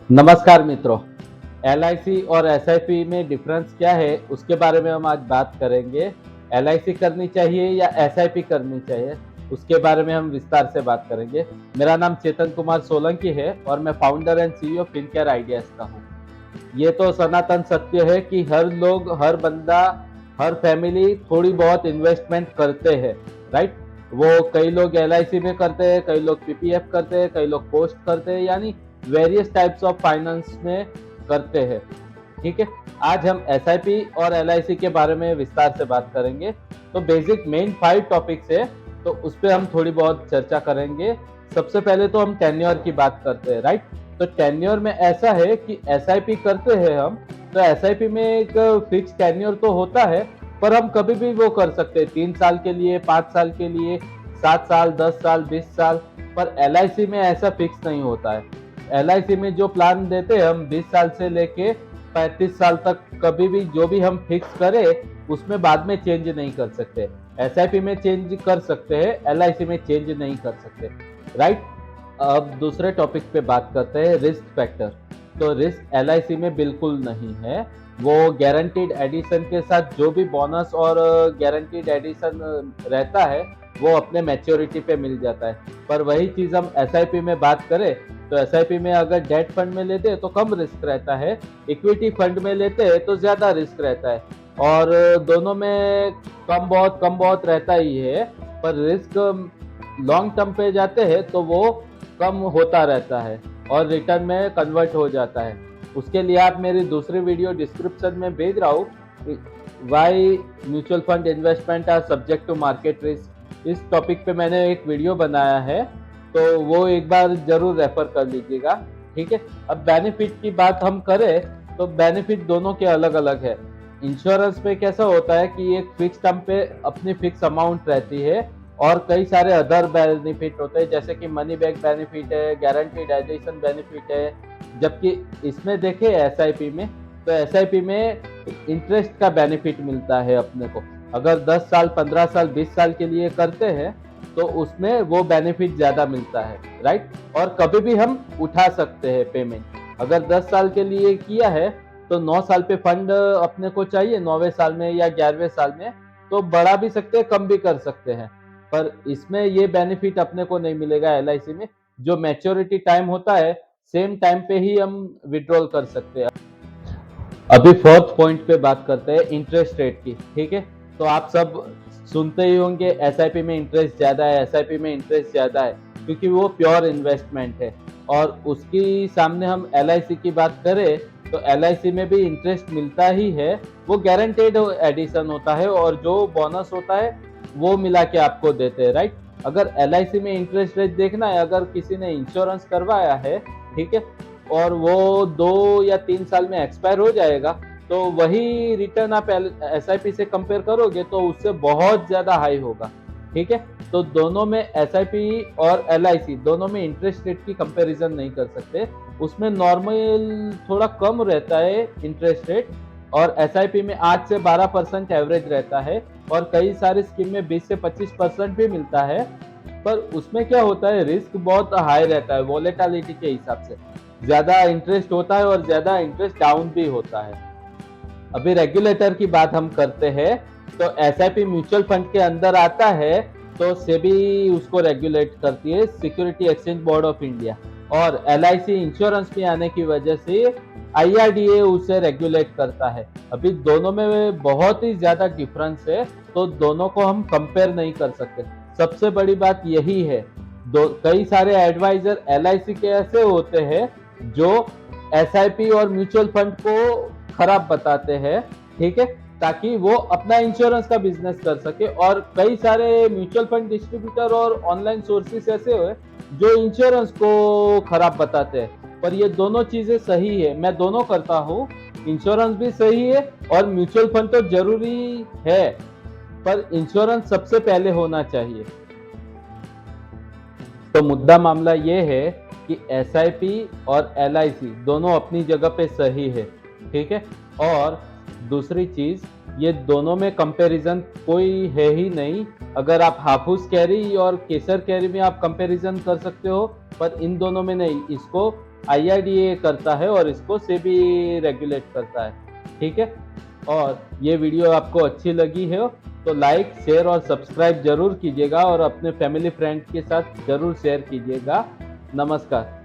नमस्कार मित्रों। एलआईसी और एसआईपी में डिफरेंस क्या है उसके बारे में हम आज बात करेंगे। एलआईसी करनी चाहिए या एसआईपी करनी चाहिए उसके बारे में हम विस्तार से बात करेंगे। मेरा नाम चेतन कुमार सोलंकी है और मैं founder and CEO Fincare ideas का हूँ। ये तो सनातन सत्य है कि हर लोग, हर बंदा, हर फैमिली थोड़ी बहुत इन्वेस्टमेंट करते हैं, राइट। वो कई लोग एलआईसी में करते हैं, कई लोग पीपीएफ करते हैं, कई लोग पोस्ट करते हैं, यानी वेरियस टाइप्स ऑफ फाइनेंस में करते हैं। ठीक है। आज हम एसआईपी और एलआईसी के बारे में विस्तार से बात करेंगे। तो बेसिक मेन 5 टॉपिक्स है, तो उस पर हम थोड़ी बहुत चर्चा करेंगे। सबसे पहले तो हम टेन्योर की बात करते हैं, राइट। तो टेन्योर में ऐसा है कि एसआईपी करते हैं हम, तो एसआईपी में एक फिक्स टेन्योर तो होता है, पर हम कभी भी वो कर सकते हैं, 3 साल के लिए, 5 साल के लिए, 7 साल, 10 साल, 20 साल। पर एलआईसी में ऐसा फिक्स नहीं होता है। एलआईसी में जो प्लान देते हैं हम 20 साल से लेके 35 साल तक, कभी भी जो भी हम फिक्स करें उसमें बाद में चेंज नहीं कर सकते। एसआईपी में चेंज कर सकते हैं, एलआईसी में चेंज नहीं कर सकते, राइट। अब दूसरे टॉपिक पे बात करते हैं, रिस्क फैक्टर। तो रिस्क एलआईसी में बिल्कुल नहीं है। वो गारंटीड एडिशन के साथ जो भी बोनस और गारंटीड एडिशन रहता है वो अपने मैच्योरिटी पे मिल जाता है। पर वही चीज हम एसआईपी में बात करें तो एसआईपी में अगर डेट फंड में लेते हैं तो कम रिस्क रहता है, इक्विटी फंड में लेते हैं तो ज्यादा रिस्क रहता है। और दोनों में कम बहुत रहता ही है, पर रिस्क लॉन्ग टर्म पे जाते हैं तो वो कम होता रहता है और रिटर्न में कन्वर्ट हो जाता है। उसके लिए आप मेरी दूसरी वीडियो डिस्क्रिप्शन में भेज रहा हूँ, why mutual fund investment are subject to market risk. इस टॉपिक पे मैंने एक वीडियो बनाया है, तो वो एक बार जरूर रेफर कर लीजिएगा। ठीक है। अब बेनिफिट की बात हम करें तो बेनिफिट दोनों के अलग अलग है। इंश्योरेंस में कैसा होता है कि एक फिक्स टर्म पे अपनी फिक्स अमाउंट रहती है और कई सारे अदर बेनिफिट होते हैं, जैसे कि मनी बैक बेनिफिट है, गारंटीड एडिशन बेनिफिट है। जबकि इसमें देखें एसआईपी में, तो एसआईपी में इंटरेस्ट का बेनिफिट मिलता है अपने को। अगर 10 साल, 15 साल, 20 साल के लिए करते हैं तो उसमें वो बेनिफिट ज्यादा मिलता है, राइट। और कभी भी हम उठा सकते हैं पेमेंट। अगर 10 साल के लिए किया है तो 9 साल पे फंड अपने को चाहिए, 9वें साल में या 11वें साल में, तो बढ़ा भी सकते हैं, कम भी कर सकते हैं। पर इसमें ये बेनिफिट अपने को नहीं मिलेगा एलआईसी में। जो मैच्योरिटी टाइम होता है सेम टाइम पे ही हम विड्रॉल कर सकते हैं। अभी फोर्थ पॉइंट पे बात करते हैं, इंटरेस्ट रेट की। ठीक है। तो आप सब सुनते ही होंगे एसआईपी में इंटरेस्ट ज्यादा है, एसआईपी में इंटरेस्ट ज्यादा है, क्योंकि वो प्योर इन्वेस्टमेंट है। और उसकी सामने हम एलआईसी की बात करें तो एलआईसी में भी इंटरेस्ट मिलता ही है, वो गारंटेड एडिशन होता है और जो बोनस होता है वो मिला के आपको देते हैं, राइट। अगर एलआईसी में इंटरेस्ट रेट देखना है, अगर किसी ने इंश्योरेंस करवाया है, ठीक है, और वो 2 या 3 साल में एक्सपायर हो जाएगा, तो वही रिटर्न आप एसआईपी से कंपेयर करोगे तो उससे बहुत ज्यादा हाई होगा। ठीक है। तो दोनों में एसआईपी और एलआईसी दोनों में इंटरेस्ट रेट की कंपैरिजन नहीं कर सकते। उसमें नॉर्मल थोड़ा कम रहता है इंटरेस्ट रेट, और एसआईपी में 8 से 12% एवरेज रहता है, और कई सारी स्कीम में 20 से 25% भी मिलता है। पर उसमें क्या होता है, रिस्क बहुत हाई रहता है, वॉलेटिलिटी के हिसाब से ज्यादा इंटरेस्ट होता है और ज्यादा इंटरेस्ट डाउन भी होता है। अभी रेगुलेटर की बात हम करते हैं तो एसआईपी म्यूचुअल फंड के अंदर आता है, तो सेबी उसको रेगुलेट करती है, security exchange board of India. और एलआईसी इंश्योरेंस में आने की वजह से आईआरडीए उसे रेगुलेट करता है। अभी दोनों में बहुत ही ज्यादा डिफरेंस है, तो दोनों को हम कंपेयर नहीं कर सकते। सबसे बड़ी बात यही है, कई सारे एडवाइजर एलआईसी के ऐसे होते हैं जो एसआईपी और म्यूचुअल फंड को खराब बताते हैं, ठीक है, ताकि वो अपना इंश्योरेंस का बिजनेस कर सके। और कई सारे म्यूचुअल फंड डिस्ट्रीब्यूटर और ऑनलाइन सोर्सेस ऐसे हुए जो इंश्योरेंस को खराब बताते हैं। पर ये दोनों चीजें सही है, मैं दोनों करता हूँ। इंश्योरेंस भी सही है और म्यूचुअल फंड तो जरूरी है, पर इंश्योरेंस सबसे पहले होना चाहिए। तो मुद्दा मामला ये है कि एसआईपी और एलआईसी दोनों अपनी जगह पे सही है, ठीक है। और दूसरी चीज, ये दोनों में कंपैरिजन कोई है ही नहीं। अगर आप हाफूज कैरी और केसर कैरी में आप कंपैरिजन कर सकते हो, पर इन दोनों में नहीं। इसको IRDA करता है और इसको सेबी रेगुलेट करता है, ठीक है। और ये वीडियो आपको अच्छी लगी हो तो लाइक, शेयर और सब्सक्राइब जरूर कीजिएगा और अपने फैमिली फ्रेंड के साथ जरूर शेयर कीजिएगा। नमस्कार।